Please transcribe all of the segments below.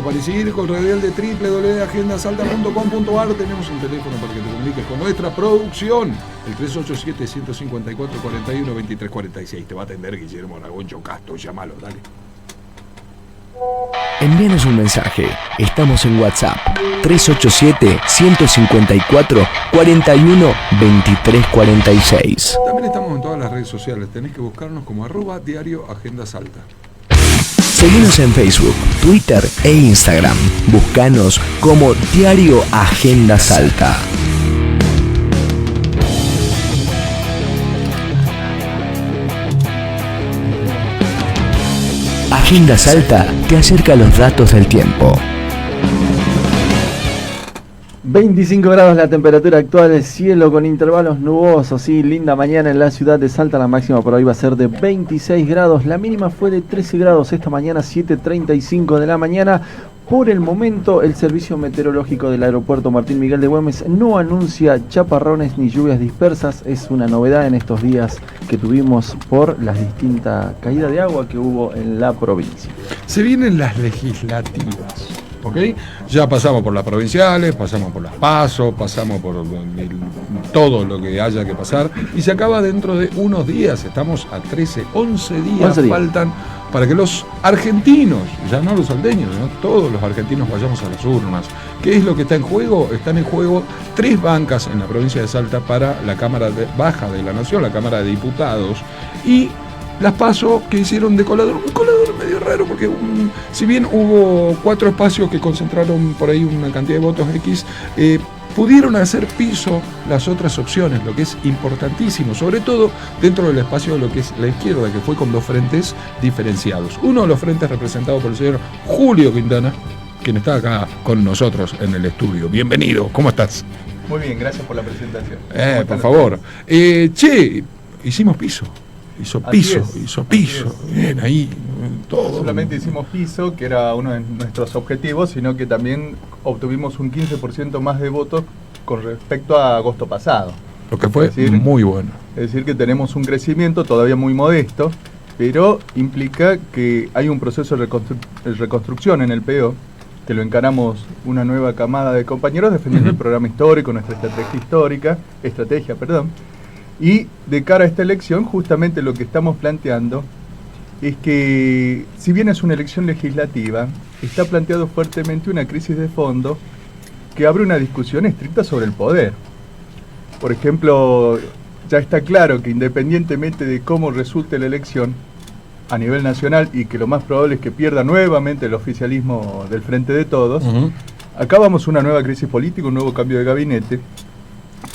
para seguir con radial de www.agendasalta.com.ar. Tenemos un teléfono para que te comuniques con nuestra producción, el 387-154-41-2346. Te va a atender Guillermo Aragón Chocasto, llámalo, dale. Envíanos un mensaje. Estamos en WhatsApp 387-154-41-2346. También estamos en todas las redes sociales. Tenés que buscarnos como @diario Agenda Salta. Seguinos en Facebook, Twitter e Instagram. Búscanos como Diario Agenda Salta. Agenda Salta te acerca a los datos del tiempo. 25 grados la temperatura actual, el cielo con intervalos nubosos, sí, linda mañana en la ciudad de Salta. La máxima por hoy va a ser de 26 grados, la mínima fue de 13 grados esta mañana, 7:35 de la mañana. Por el momento, el servicio meteorológico del aeropuerto Martín Miguel de Güemes no anuncia chaparrones ni lluvias dispersas. Es una novedad en estos días que tuvimos por las distintas caídas de agua que hubo en la provincia. Se vienen las legislativas, ¿ok? Ya pasamos por las provinciales, pasamos por las PASO, pasamos por todo lo que haya que pasar y se acaba dentro de unos días. Estamos a 11 días. Faltan para que los argentinos, ya no los salteños, sino todos los argentinos vayamos a las urnas. ¿Qué es lo que está en juego? Están en juego 3 bancas en la provincia de Salta para la Cámara Baja de la Nación, la Cámara de Diputados, y las PASO que hicieron de colador, un colador medio raro, porque si bien hubo 4 espacios que concentraron por ahí una cantidad de votos X, pudieron hacer piso las otras opciones, lo que es importantísimo, sobre todo dentro del espacio de lo que es la izquierda, que fue con 2 frentes diferenciados. Uno de los frentes representado por el señor Julio Quintana, quien está acá con nosotros en el estudio. Bienvenido, ¿cómo estás? Muy bien, gracias por la presentación. Por favor. Hicimos piso. Hizo piso, bien ahí, todo. No solamente hicimos piso, que era uno de nuestros objetivos, sino que también obtuvimos un 15% más de votos con respecto a agosto pasado. Lo que fue muy bueno. Es decir, que tenemos un crecimiento todavía muy modesto, pero implica que hay un proceso de reconstrucción en el PO, que lo encaramos una nueva camada de compañeros defendiendo el programa histórico, nuestra estrategia, y de cara a esta elección, justamente lo que estamos planteando es que, si bien es una elección legislativa, está planteado fuertemente una crisis de fondo que abre una discusión estricta sobre el poder. Por ejemplo, ya está claro que independientemente de cómo resulte la elección a nivel nacional, y que lo más probable es que pierda nuevamente el oficialismo del Frente de Todos, acá vamos a una nueva crisis política, un nuevo cambio de gabinete.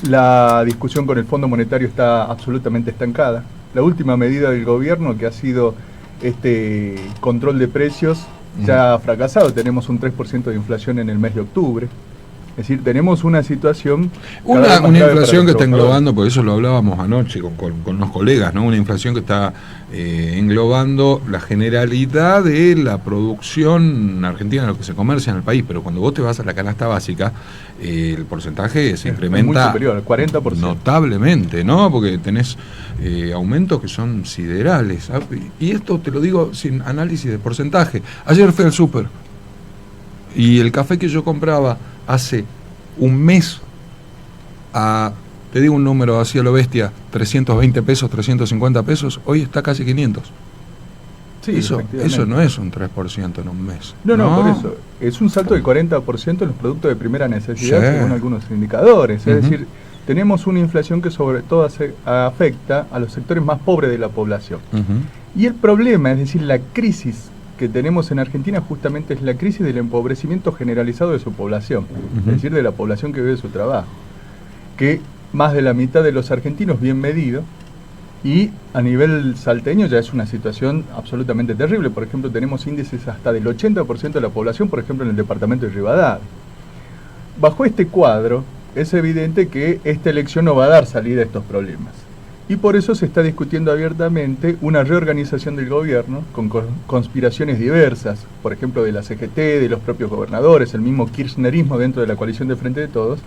La discusión con el Fondo Monetario está absolutamente estancada. La última medida del gobierno, que ha sido este control de precios, ya ha fracasado. Tenemos un 3% de inflación en el mes de octubre. Es decir, tenemos una situación... Una inflación que está englobando, por eso lo hablábamos anoche con los colegas, ¿no? Una inflación que está englobando la generalidad de la producción argentina, lo que se comercia en el país, pero cuando vos te vas a la canasta básica, el porcentaje se incrementa muy superior, al 40%. Notablemente, ¿no? Porque tenés aumentos que son siderales. Y esto te lo digo sin análisis de porcentaje. Ayer fui al súper y el café que yo compraba hace un mes te digo un número así a lo bestia, 320 pesos, 350 pesos, hoy está casi 500. Sí, eso no es un 3% en un mes. No, por eso. Es un salto del 40% en los productos de primera necesidad, según algunos indicadores. Es decir, tenemos una inflación que sobre todo afecta a los sectores más pobres de la población. Y el problema, es decir, la crisis que tenemos en Argentina justamente es la crisis del empobrecimiento generalizado de su población, es decir, de la población que vive de su trabajo, que más de la mitad de los argentinos bien medido, y a nivel salteño ya es una situación absolutamente terrible. Por ejemplo, tenemos índices hasta del 80% de la población, por ejemplo, en el departamento de Rivadavia. Bajo este cuadro, es evidente que esta elección no va a dar salida a estos problemas. Y por eso se está discutiendo abiertamente una reorganización del gobierno con conspiraciones diversas, por ejemplo de la CGT, de los propios gobernadores, el mismo kirchnerismo dentro de la coalición de Frente de Todos,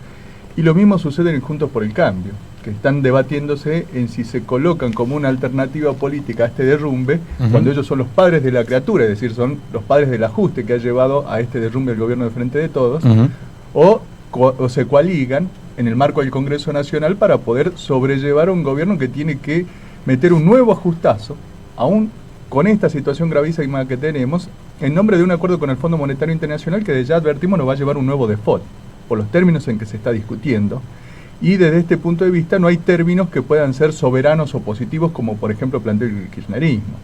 y lo mismo sucede en Juntos por el Cambio, que están debatiéndose en si se colocan como una alternativa política a este derrumbe, cuando ellos son los padres de la criatura, es decir, son los padres del ajuste que ha llevado a este derrumbe el gobierno de Frente de Todos, o se coaligan en el marco del Congreso Nacional para poder sobrellevar a un gobierno que tiene que meter un nuevo ajustazo, aún con esta situación gravísima que tenemos, en nombre de un acuerdo con el Fondo Monetario Internacional que ya advertimos nos va a llevar un nuevo default, por los términos en que se está discutiendo. Y desde este punto de vista no hay términos que puedan ser soberanos o positivos, como por ejemplo plantea el kirchnerismo.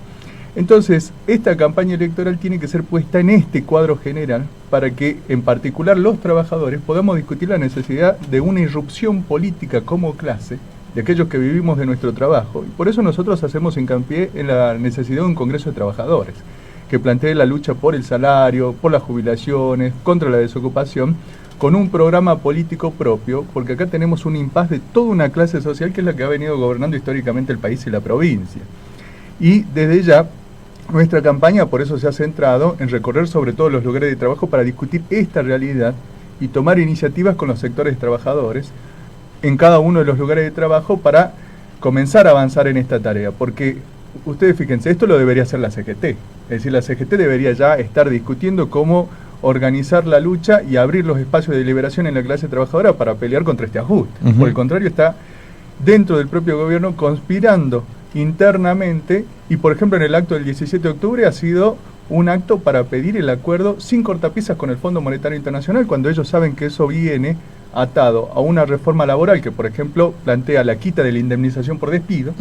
Entonces, esta campaña electoral tiene que ser puesta en este cuadro general para que, en particular los trabajadores, podamos discutir la necesidad de una irrupción política como clase de aquellos que vivimos de nuestro trabajo. Y por eso nosotros hacemos hincapié en la necesidad de un Congreso de Trabajadores, que plantee la lucha por el salario, por las jubilaciones, contra la desocupación, con un programa político propio, porque acá tenemos un impasse de toda una clase social que es la que ha venido gobernando históricamente el país y la provincia. Y desde ya, nuestra campaña por eso se ha centrado en recorrer sobre todo los lugares de trabajo para discutir esta realidad y tomar iniciativas con los sectores trabajadores en cada uno de los lugares de trabajo para comenzar a avanzar en esta tarea, porque ustedes fíjense, esto lo debería hacer la CGT, es decir, la CGT debería ya estar discutiendo cómo organizar la lucha y abrir los espacios de liberación en la clase trabajadora para pelear contra este ajuste. Por el contrario, está dentro del propio gobierno conspirando internamente, y por ejemplo en el acto del 17 de octubre ha sido un acto para pedir el acuerdo sin cortapisas con el Fondo Monetario Internacional, cuando ellos saben que eso viene atado a una reforma laboral que por ejemplo plantea la quita de la indemnización por despido,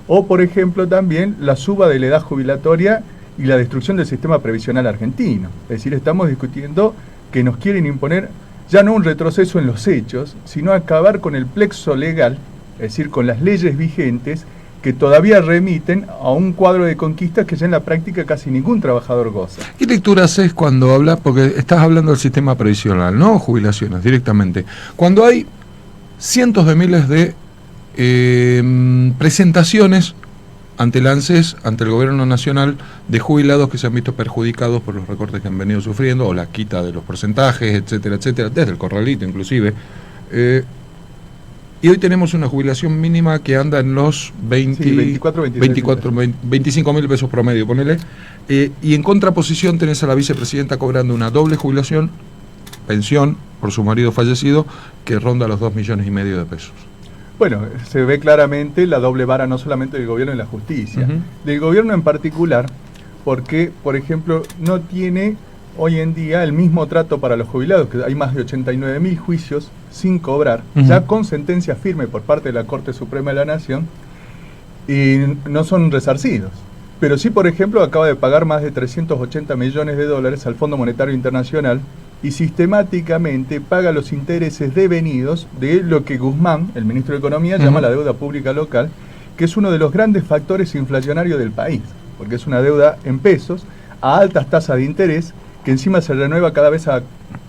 o por ejemplo también la suba de la edad jubilatoria y la destrucción del sistema previsional argentino. Es decir, estamos discutiendo que nos quieren imponer ya no un retroceso en los hechos, sino acabar con el plexo legal, es decir, con las leyes vigentes que todavía remiten a un cuadro de conquistas que ya en la práctica casi ningún trabajador goza. ¿Qué lectura haces cuando hablas, porque estás hablando del sistema previsional, no jubilaciones directamente, cuando hay cientos de miles de presentaciones ante el ANSES, ante el gobierno nacional, de jubilados que se han visto perjudicados por los recortes que han venido sufriendo, o la quita de los porcentajes, etcétera, etcétera, desde el corralito inclusive, y hoy tenemos una jubilación mínima que anda en los 25 mil pesos promedio, ponele, y en contraposición tenés a la vicepresidenta cobrando una doble jubilación, pensión por su marido fallecido, que ronda los 2,5 millones de pesos. Bueno, se ve claramente la doble vara no solamente del gobierno y la justicia, del gobierno en particular, porque, por ejemplo, no tiene hoy en día el mismo trato para los jubilados, que hay más de 89.000 juicios sin cobrar, ya con sentencia firme por parte de la Corte Suprema de la Nación, y no son resarcidos. Pero sí, por ejemplo, acaba de pagar más de 380 millones de dólares al Fondo Monetario Internacional y sistemáticamente paga los intereses devenidos de lo que Guzmán, el ministro de Economía, llama la deuda pública local, que es uno de los grandes factores inflacionarios del país, porque es una deuda en pesos a altas tasas de interés, que encima se renueva cada vez a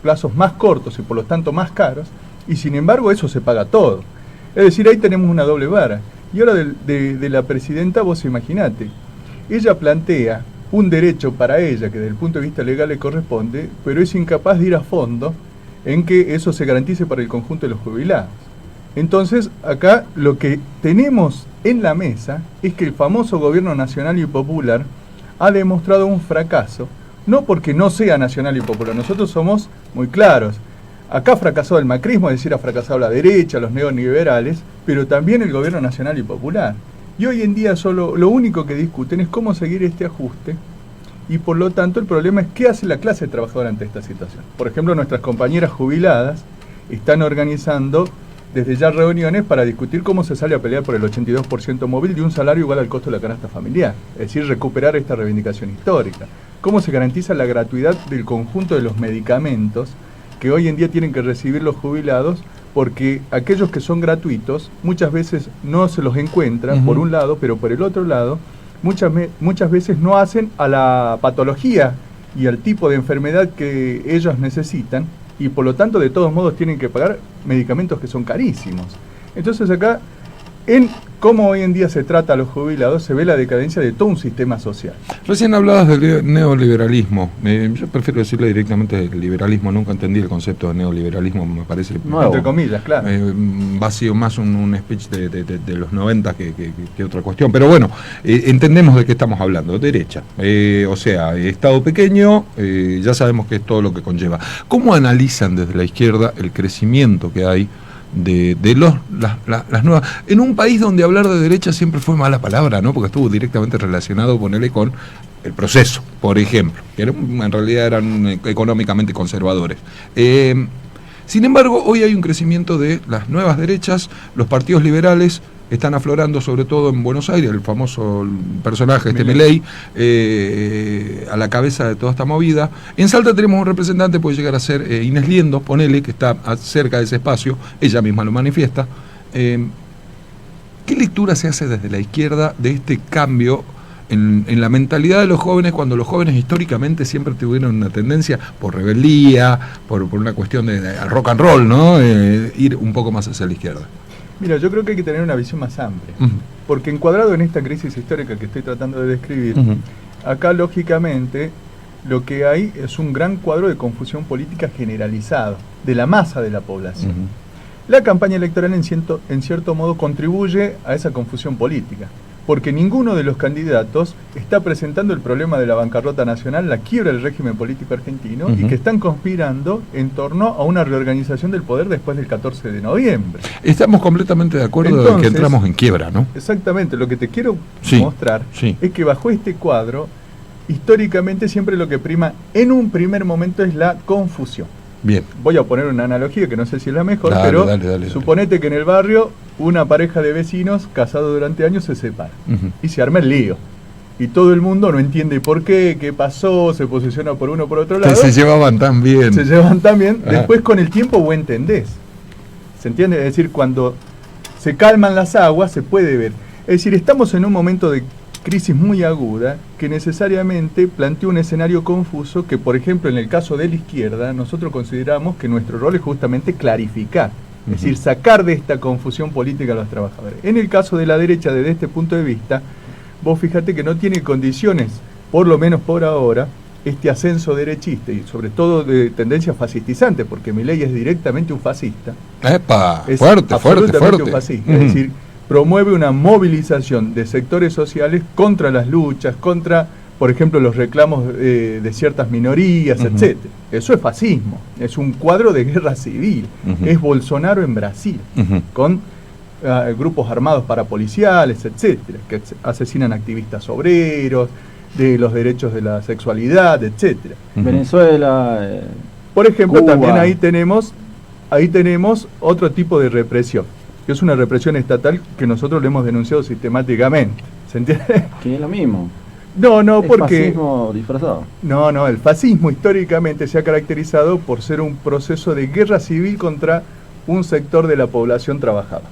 plazos más cortos y por lo tanto más caros, y sin embargo eso se paga todo. Es decir, ahí tenemos una doble vara. Y ahora de la presidenta, vos imaginate, ella plantea un derecho para ella que desde el punto de vista legal le corresponde, pero es incapaz de ir a fondo en que eso se garantice para el conjunto de los jubilados. Entonces, acá lo que tenemos en la mesa es que el famoso gobierno nacional y popular ha demostrado un fracaso, no porque no sea nacional y popular, nosotros somos muy claros. Acá ha fracasado el macrismo, es decir, ha fracasado la derecha, los neoliberales, pero también el gobierno nacional y popular. Y hoy en día solo lo único que discuten es cómo seguir este ajuste, y por lo tanto el problema es qué hace la clase trabajadora ante esta situación. Por ejemplo, nuestras compañeras jubiladas están organizando desde ya reuniones para discutir cómo se sale a pelear por el 82% móvil de un salario igual al costo de la canasta familiar, es decir, recuperar esta reivindicación histórica. Cómo se garantiza la gratuidad del conjunto de los medicamentos que hoy en día tienen que recibir los jubilados, porque aquellos que son gratuitos muchas veces no se los encuentra, por un lado, pero por el otro lado, muchas veces no hacen a la patología y al tipo de enfermedad que ellos necesitan, y por lo tanto de todos modos tienen que pagar medicamentos que son carísimos. Entonces acá en cómo hoy en día se trata a los jubilados, se ve la decadencia de todo un sistema social. Recién hablabas del neoliberalismo. Yo prefiero decirle directamente liberalismo. Nunca entendí el concepto de neoliberalismo. Me parece entre comillas, claro. Va a ser más un speech de los 90 que otra cuestión. Pero bueno, entendemos de qué estamos hablando. Derecha. O sea, Estado pequeño, ya sabemos que es todo lo que conlleva. ¿Cómo analizan desde la izquierda el crecimiento que hay de las nuevas, en un país donde hablar de derecha siempre fue mala palabra, ¿no? Porque estuvo directamente relacionado, ponerle, con el proceso, por ejemplo, que en realidad eran económicamente conservadores. Sin embargo, hoy hay un crecimiento de las nuevas derechas, los partidos liberales están aflorando, sobre todo en Buenos Aires, el famoso personaje Milei, a la cabeza de toda esta movida. En Salta tenemos un representante, puede llegar a ser Inés Liendo, ponele, que está cerca de ese espacio, ella misma lo manifiesta. ¿Qué lectura se hace desde la izquierda de este cambio en la mentalidad de los jóvenes, cuando los jóvenes históricamente siempre tuvieron una tendencia, por rebeldía, por una cuestión de rock and roll, ¿no? Ir un poco más hacia la izquierda? Mira, yo creo que hay que tener una visión más amplia, porque encuadrado en esta crisis histórica que estoy tratando de describir, acá lógicamente lo que hay es un gran cuadro de confusión política generalizado de la masa de la población. La campaña electoral en cierto modo contribuye a esa confusión política, porque ninguno de los candidatos está presentando el problema de la bancarrota nacional, la quiebra del régimen político argentino, y que están conspirando en torno a una reorganización del poder después del 14 de noviembre. Estamos completamente de acuerdo en que entramos en quiebra, ¿no? Exactamente, lo que te quiero mostrar es que bajo este cuadro, históricamente siempre lo que prima en un primer momento es la confusión. Bien. Voy a poner una analogía que no sé si es la mejor, pero suponete que en el barrio una pareja de vecinos casados durante años se separa y se arma el lío. Y todo el mundo no entiende por qué pasó, se posiciona por uno o por otro lado. Se llevaban tan bien. Se llevaban tan bien. Después con el tiempo vos entendés. ¿Se entiende? Es decir, cuando se calman las aguas se puede ver. Es decir, estamos en un momento de crisis muy aguda que necesariamente plantea un escenario confuso que, por ejemplo, en el caso de la izquierda, nosotros consideramos que nuestro rol es justamente clarificar, es decir, sacar de esta confusión política a los trabajadores. En el caso de la derecha, desde este punto de vista, vos fíjate que no tiene condiciones, por lo menos por ahora, este ascenso derechista y sobre todo de tendencia fascistizante, porque Milei es directamente un fascista. ¡Epa! Es fuerte. un fascista, es decir, promueve una movilización de sectores sociales contra las luchas, contra, por ejemplo, los reclamos de ciertas minorías, etcétera. Eso es fascismo, es un cuadro de guerra civil, es Bolsonaro en Brasil, con grupos armados parapoliciales, etcétera, que asesinan activistas obreros, de los derechos de la sexualidad, etcétera. Venezuela, por ejemplo, Cuba. También ahí tenemos otro tipo de represión, que es una represión estatal que nosotros le hemos denunciado sistemáticamente. ¿Se entiende? que es lo mismo. No, Es porque... fascismo disfrazado. No, el fascismo históricamente se ha caracterizado por ser un proceso de guerra civil contra un sector de la población trabajadora.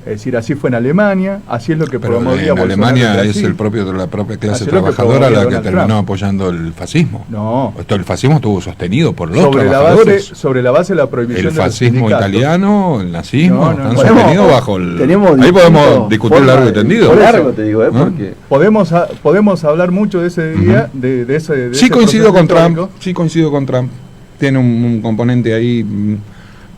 Es decir, así fue en Alemania, así es lo que promovía en Bolsonaro Alemania en es Brasil. el propio de la propia clase Así es lo que trabajadora la que Donald terminó Trump. apoyando el fascismo. No. El fascismo estuvo sostenido por los sobre trabajadores. la base de la prohibición El de los fascismo sindicatos. italiano, el nazismo, No, están podemos- sostenidos bajo el... tenemos Ahí podemos distintos discutir formas largo y de- tendido. por largo te digo, ¿Ah? porque Podemos hablar mucho de ese día, de ese Sí ese coincido proceso con histórico. Trump, sí coincido con Trump. Tiene un componente ahí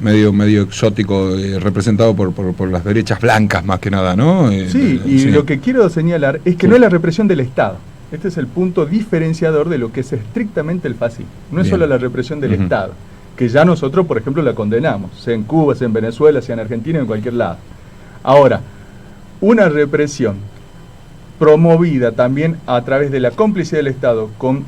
medio exótico, representado por las derechas blancas más que nada, ¿no? Sí, y lo que quiero señalar es que no es la represión del Estado. Este es el punto diferenciador de lo que es estrictamente el fascismo. No es Bien. solo la represión del Estado, que ya nosotros, por ejemplo, la condenamos, sea en Cuba, sea en Venezuela, sea en Argentina, en cualquier lado. Ahora, una represión promovida también a través de la complicidad del Estado con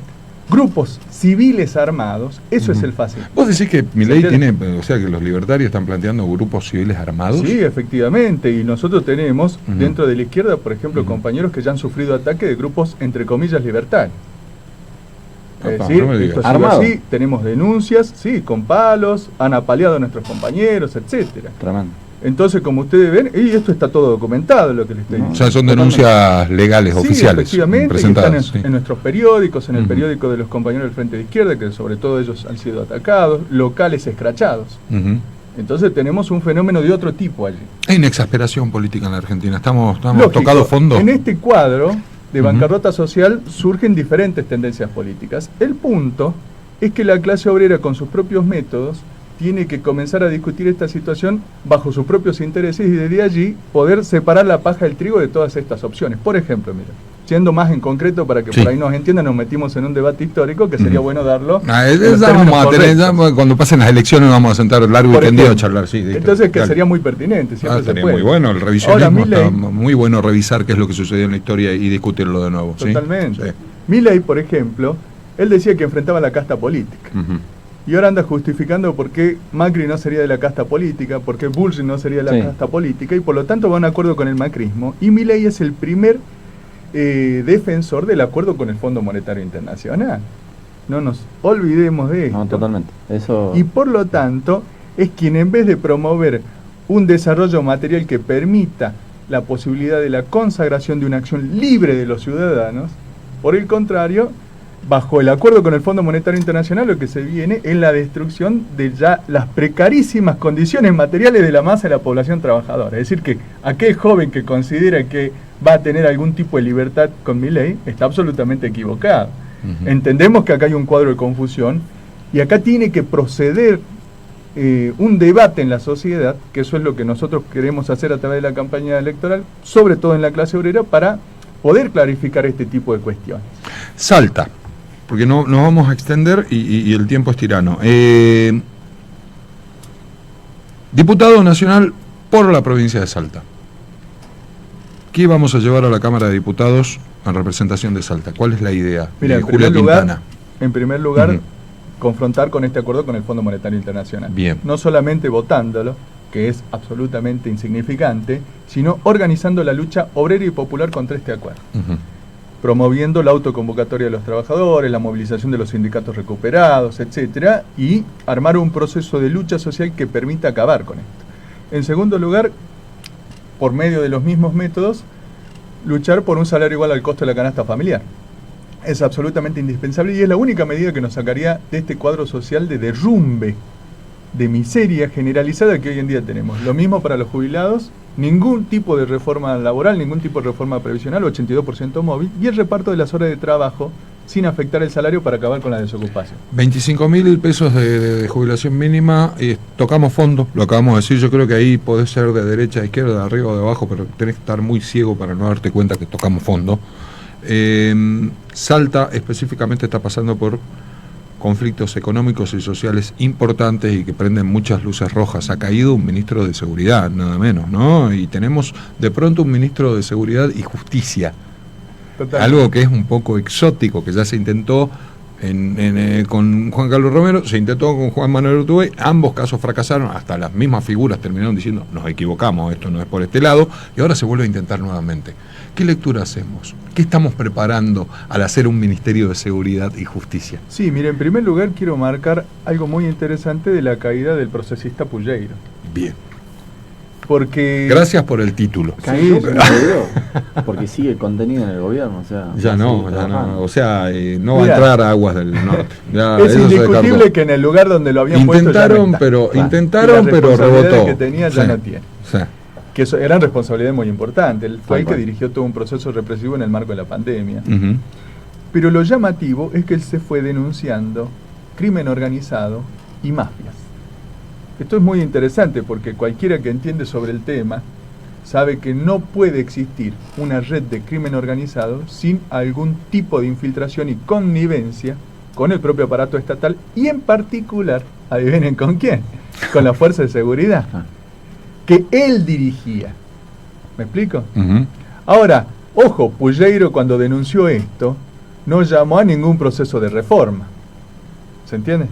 grupos civiles armados, eso es el fascismo. ¿Vos decís que Milei ¿Se tiene, entiende? o sea, que los libertarios están planteando grupos civiles armados? Sí, efectivamente, y nosotros tenemos dentro de la izquierda, por ejemplo, compañeros que ya han sufrido ataques de grupos, entre comillas, libertarios. Es Apa, decir, no me digas. esto ha sido ¿Armado? así, tenemos denuncias, sí, con palos, han apaleado a nuestros compañeros, etcétera. tremendo. Entonces, como ustedes ven, y esto está todo documentado, lo que les estoy O diciendo. sea, son denuncias legales, Sí, oficiales, efectivamente, y presentadas. están sí. en nuestros periódicos, en el periódico de los compañeros del Frente de Izquierda, que sobre todo ellos han sido atacados, locales escrachados. Ujú. Entonces tenemos un fenómeno de otro tipo allí. Hay una exasperación política en la Argentina. Estamos Lógico, tocado fondo. En este cuadro de bancarrota social surgen diferentes tendencias políticas. El punto es que la clase obrera, con sus propios métodos, tiene que comenzar a discutir esta situación bajo sus propios intereses y desde allí poder separar la paja del trigo de todas estas opciones. Por ejemplo, mira, siendo más en concreto para que por ahí nos entiendan, nos metimos en un debate histórico que sería bueno darlo. Cuando pasen las elecciones vamos a sentar largo y tendido a charlar. Sí, entonces que sería muy pertinente, siempre se puede. Muy bueno, el revisionismo está muy bueno, revisar qué es lo que sucedió en la historia y discutirlo de nuevo. Totalmente. Sí. Milei, por ejemplo, él decía que enfrentaba la casta política. Y ahora anda justificando por qué Macri no sería de la casta política, por qué Bullrich no sería de la casta política, y por lo tanto va a un acuerdo con el macrismo. Y Milei es el primer defensor del acuerdo con el Fondo Monetario Internacional. No nos olvidemos de esto. No, totalmente. Eso... Y por lo tanto, es quien en vez de promover un desarrollo material que permita la posibilidad de la consagración de una acción libre de los ciudadanos, por el contrario, bajo el acuerdo con el Fondo Monetario Internacional, lo que se viene es la destrucción de ya las precarísimas condiciones materiales de la masa de la población trabajadora. Es decir, que aquel joven que considera que va a tener algún tipo de libertad con Milei está absolutamente equivocado. Entendemos que acá hay un cuadro de confusión y acá tiene que proceder un debate en la sociedad, que eso es lo que nosotros queremos hacer a través de la campaña electoral, sobre todo en la clase obrera, para poder clarificar este tipo de cuestiones. Salta, porque no nos vamos a extender y el tiempo es tirano. Diputado nacional por la provincia de Salta. ¿Qué vamos a llevar a la Cámara de Diputados en representación de Salta? ¿Cuál es la idea? Mira, en primer lugar, confrontar con este acuerdo con el Fondo Monetario Internacional. Bien. No solamente votándolo, que es absolutamente insignificante, sino organizando la lucha obrera y popular contra este acuerdo. Promoviendo la autoconvocatoria de los trabajadores, la movilización de los sindicatos recuperados, etcétera, y armar un proceso de lucha social que permita acabar con esto. En segundo lugar, por medio de los mismos métodos, luchar por un salario igual al costo de la canasta familiar. Es absolutamente indispensable y es la única medida que nos sacaría de este cuadro social de derrumbe, de miseria generalizada que hoy en día tenemos. Lo mismo para los jubilados, ningún tipo de reforma laboral, ningún tipo de reforma previsional, 82% móvil, y el reparto de las horas de trabajo sin afectar el salario para acabar con la desocupación. 25.000 pesos de jubilación mínima, tocamos fondo, lo acabamos de decir. Yo creo que ahí podés ser de derecha a izquierda, de arriba o de abajo, pero tenés que estar muy ciego para no darte cuenta que tocamos fondo. Salta específicamente está pasando por conflictos económicos y sociales importantes y que prenden muchas luces rojas. Ha caído un ministro de Seguridad, nada menos, ¿no? Y tenemos de pronto un ministro de Seguridad y Justicia. Total. Algo que es un poco exótico, que ya se intentó con Juan Carlos Romero, se intentó con Juan Manuel Urtubey, ambos casos fracasaron, hasta las mismas figuras terminaron diciendo, nos equivocamos, esto no es por este lado, y ahora se vuelve a intentar nuevamente. ¿Qué lectura hacemos? ¿Qué estamos preparando al hacer un Ministerio de Seguridad y Justicia? Sí, mire, en primer lugar quiero marcar algo muy interesante de la caída del procesista Pulleiro. Bien. Porque... Gracias por el título. Sí, porque sigue contenido en el gobierno, o sea... Ya no, o sea, no va a entrar a aguas del norte. Ya, es indiscutible que en el lugar donde lo habían puesto ya no está. Intentaron, pero rebotó. Que tenía ya no tiene. Sí. Que eso eran responsabilidades muy importantes. Él fue el que dirigió todo un proceso represivo en el marco de la pandemia. Pero lo llamativo es que él se fue denunciando crimen organizado y mafias. Esto es muy interesante porque cualquiera que entiende sobre el tema sabe que no puede existir una red de crimen organizado sin algún tipo de infiltración y connivencia con el propio aparato estatal y en particular, adivinen con quién, con la fuerza de seguridad que él dirigía. ¿Me explico? Ahora, ojo, Pulleiro cuando denunció esto no llamó a ningún proceso de reforma. ¿Se entiende?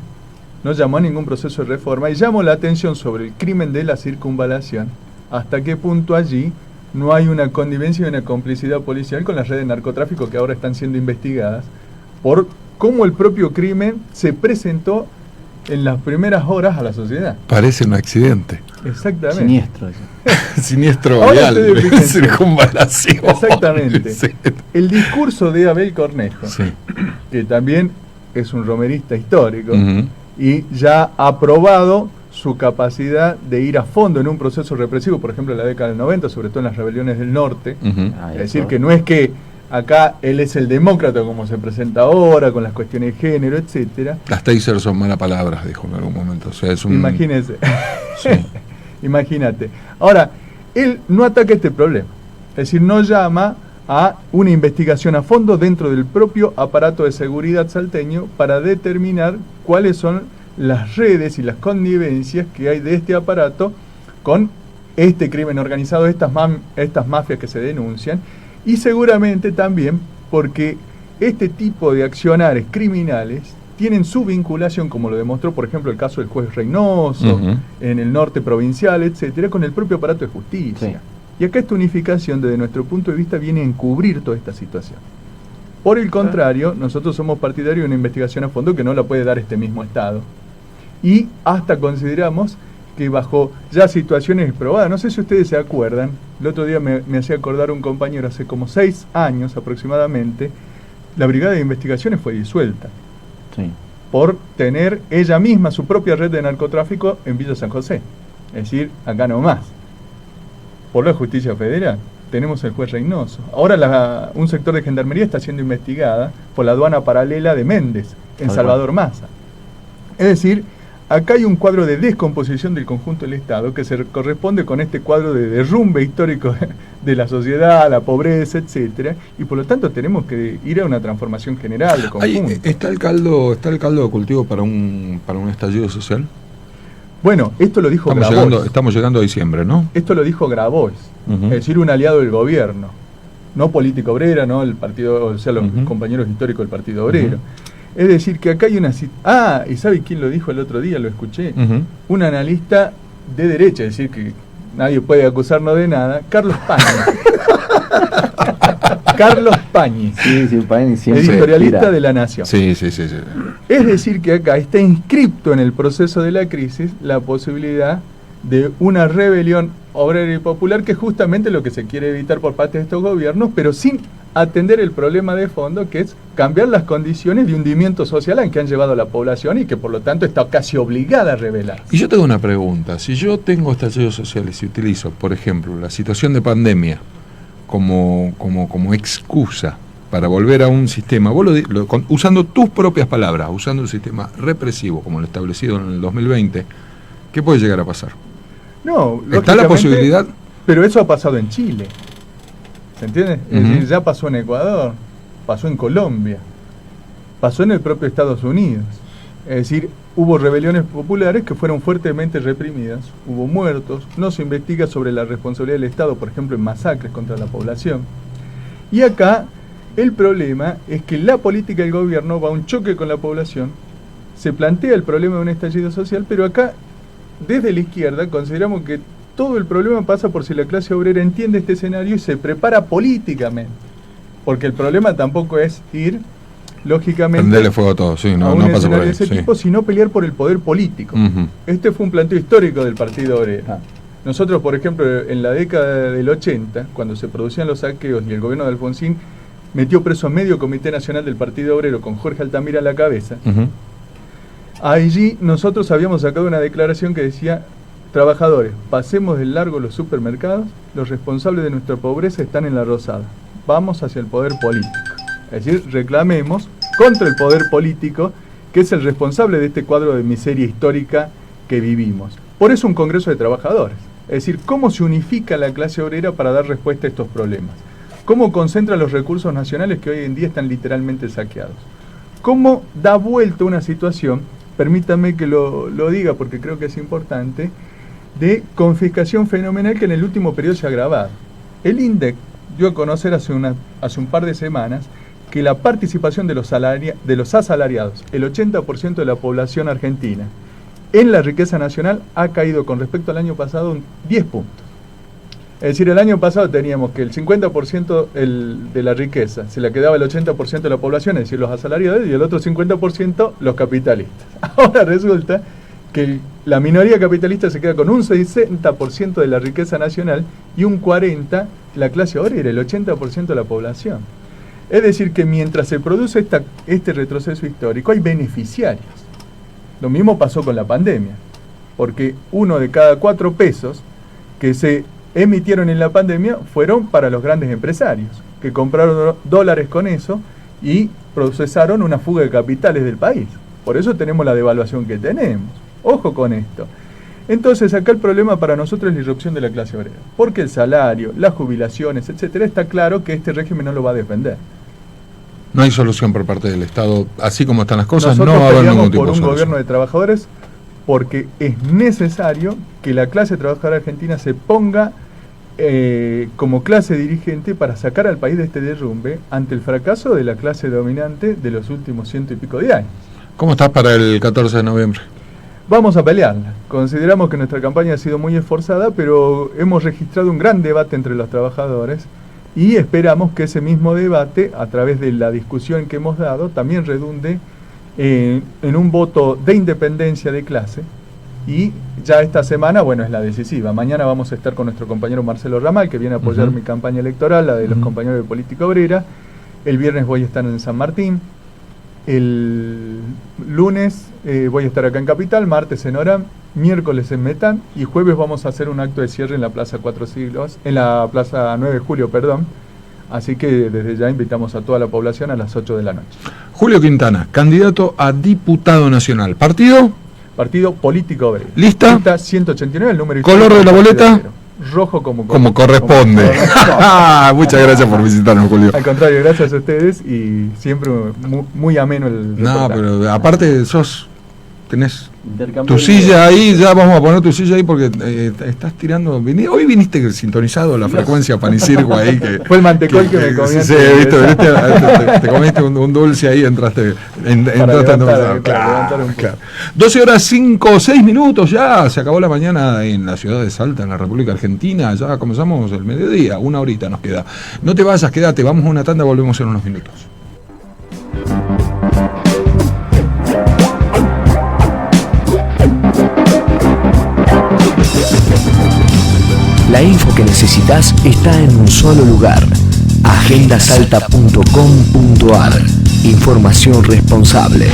No llamó a ningún proceso de reforma y llamó la atención sobre el crimen de la circunvalación, hasta qué punto allí no hay una connivencia y una complicidad policial con las redes de narcotráfico que ahora están siendo investigadas por cómo el propio crimen se presentó en las primeras horas a la sociedad. Parece un accidente. Exactamente. Siniestro. Siniestro vial, circunvalación. Exactamente. Sí. El discurso de Abel Cornejo, que también es un romerista histórico, y ya ha probado su capacidad de ir a fondo en un proceso represivo, por ejemplo en la década del 90, sobre todo en las rebeliones del norte. Es decir, que no es que acá él es el demócrata como se presenta ahora, con las cuestiones de género, etcétera. Las tasers son malas palabras, dijo en algún momento. O sea, es un... Imagínense. Sí. Imagínate. Ahora, él no ataca este problema. Es decir, no llama a una investigación a fondo dentro del propio aparato de seguridad salteño para determinar cuáles son las redes y las connivencias que hay de este aparato con este crimen organizado, estas mafias que se denuncian, y seguramente también porque este tipo de accionares criminales tienen su vinculación, como lo demostró por ejemplo el caso del juez Reynoso, en el norte provincial, etcétera, con el propio aparato de justicia. Sí. Y acá esta unificación, desde nuestro punto de vista, viene a encubrir toda esta situación. Por el contrario, nosotros somos partidarios de una investigación a fondo que no la puede dar este mismo Estado. Y hasta consideramos que bajo ya situaciones probadas, no sé si ustedes se acuerdan, el otro día me hacía acordar un compañero, hace como 6 años aproximadamente, la Brigada de Investigaciones fue disuelta. Sí. Por tener ella misma su propia red de narcotráfico en Villa San José. Es decir, acá nomás. Por la justicia federal tenemos el juez Reynoso. Ahora un sector de gendarmería está siendo investigada por la aduana paralela de Méndez, en Salvador Maza. Es decir, acá hay un cuadro de descomposición del conjunto del Estado que se corresponde con este cuadro de derrumbe histórico de la sociedad, la pobreza, etcétera, y por lo tanto tenemos que ir a una transformación general de conjunto. ¿Está el caldo de cultivo para un estallido social? Bueno, esto lo dijo Grabois. Estamos llegando a diciembre, ¿no? Esto lo dijo Grabois, es decir, un aliado del gobierno, no política obrera, no el partido, o sea, los compañeros históricos del Partido Obrero. Es decir, que acá hay una... ¿y sabe quién lo dijo el otro día? Lo escuché. Un analista de derecha, es decir, que nadie puede acusarnos de nada, Carlos Pañi. Carlos Pañi. Sí, Pañi siempre editorialista de La Nación. Sí. Es decir, que acá está inscripto en el proceso de la crisis la posibilidad de una rebelión obrera y popular, que es justamente lo que se quiere evitar por parte de estos gobiernos, pero sin atender el problema de fondo, que es cambiar las condiciones de hundimiento social en que han llevado a la población y que por lo tanto está casi obligada a rebelarse. Y yo tengo una pregunta. Si yo tengo estallidos sociales y utilizo, por ejemplo, la situación de pandemia como excusa para volver a un sistema, vos usando tus propias palabras, usando un sistema represivo como lo establecido en el 2020, ¿qué puede llegar a pasar? No, ¿está la posibilidad? Pero eso ha pasado en Chile. ¿Se entiende? Es decir, ya pasó en Ecuador, pasó en Colombia, pasó en el propio Estados Unidos. Es decir, hubo rebeliones populares que fueron fuertemente reprimidas, hubo muertos, no se investiga sobre la responsabilidad del Estado, por ejemplo, en masacres contra la población. Y acá el problema es que la política del gobierno va a un choque con la población, se plantea el problema de un estallido social, pero acá, desde la izquierda, consideramos que todo el problema pasa por si la clase obrera entiende este escenario y se prepara políticamente. Porque el problema tampoco es ir, lógicamente, prenderle fuego a todo, sí, no pasa por ahí, de ese tipo, sino pelear por el poder político. Este fue un planteo histórico del Partido Obrero. Nosotros, por ejemplo, en la década del 80, cuando se producían los saqueos y el gobierno de Alfonsín metió preso a medio Comité Nacional del Partido Obrero con Jorge Altamira a la cabeza, allí nosotros habíamos sacado una declaración que decía: trabajadores, pasemos del largo los supermercados, los responsables de nuestra pobreza están en la rosada, vamos hacia el poder político. Es decir, reclamemos contra el poder político, que es el responsable de este cuadro de miseria histórica que vivimos. Por eso un Congreso de Trabajadores. Es decir, cómo se unifica la clase obrera para dar respuesta a estos problemas. Cómo concentra los recursos nacionales que hoy en día están literalmente saqueados. Cómo da vuelta una situación, permítame que lo diga porque creo que es importante, de confiscación fenomenal que en el último periodo se ha agravado. El INDEC dio a conocer hace un par de semanas que la participación de los asalariados, el 80% de la población argentina, en la riqueza nacional ha caído con respecto al año pasado 10 puntos. Es decir, el año pasado teníamos que el 50% de la riqueza se la quedaba el 80% de la población, es decir, los asalariados, y el otro 50% los capitalistas. Ahora resulta que la minoría capitalista se queda con un 60% de la riqueza nacional y un 40% la clase obrera, el 80% de la población. Es decir, que mientras se produce este retroceso histórico hay beneficiarios. Lo mismo pasó con la pandemia. porque 1 de cada 4 pesos que se emitieron en la pandemia fueron para los grandes empresarios, que compraron dólares con eso y procesaron una fuga de capitales del país. Por eso tenemos la devaluación que tenemos. Ojo con esto. Entonces acá el problema para nosotros es la irrupción de la clase obrera, porque el salario, las jubilaciones, etcétera, está claro que este régimen no lo va a defender. No hay solución por parte del Estado, así como están las cosas. Nosotros no va a haber peleamos ningún tipo por de un solución. gobierno de trabajadores porque es necesario que la clase trabajadora argentina se ponga como clase dirigente para sacar al país de este derrumbe ante el fracaso de la clase dominante de los últimos 100 y pico de años. ¿Cómo estás para el 14 de noviembre? Vamos a pelearla. Consideramos que nuestra campaña ha sido muy esforzada, pero hemos registrado un gran debate entre los trabajadores y esperamos que ese mismo debate, a través de la discusión que hemos dado, también redunde en un voto de independencia de clase. Y ya esta semana, bueno, es la decisiva. Mañana vamos a estar con nuestro compañero Marcelo Ramal, que viene a apoyar mi campaña electoral, la de los compañeros de Política Obrera. El viernes voy a estar en San Martín. El lunes voy a estar acá en Capital, martes en Orán, miércoles en Metán y jueves vamos a hacer un acto de cierre en la Plaza 4 Siglos, en la Plaza 9 de Julio, perdón. Así que desde ya invitamos a toda la población a las 8 de la noche. Julio Quintana, candidato a diputado nacional. ¿Partido? Partido Político Obrero. ¿Lista? Lista 189, el número. ¿Color de la boleta? Rojo como corresponde. Muchas gracias por visitarnos, Julio. Al contrario, gracias a ustedes y siempre muy ameno el reportaje. No, pero aparte tenés tu silla ahí, ya vamos a poner tu silla ahí porque estás tirando. Hoy viniste sintonizado la frecuencia Panicirco ahí. Fue el mantecol que me comí. Sí, viste, te comiste un dulce ahí, entraste. Claro. 12 horas 5 o 6 minutos ya, se acabó la mañana en la ciudad de Salta, en la República Argentina. Ya comenzamos el mediodía, 1 horita nos queda. No te vayas, quédate, vamos a una tanda, volvemos en unos minutos. La info que necesitas está en un solo lugar. agendasalta.com.ar. Información responsable.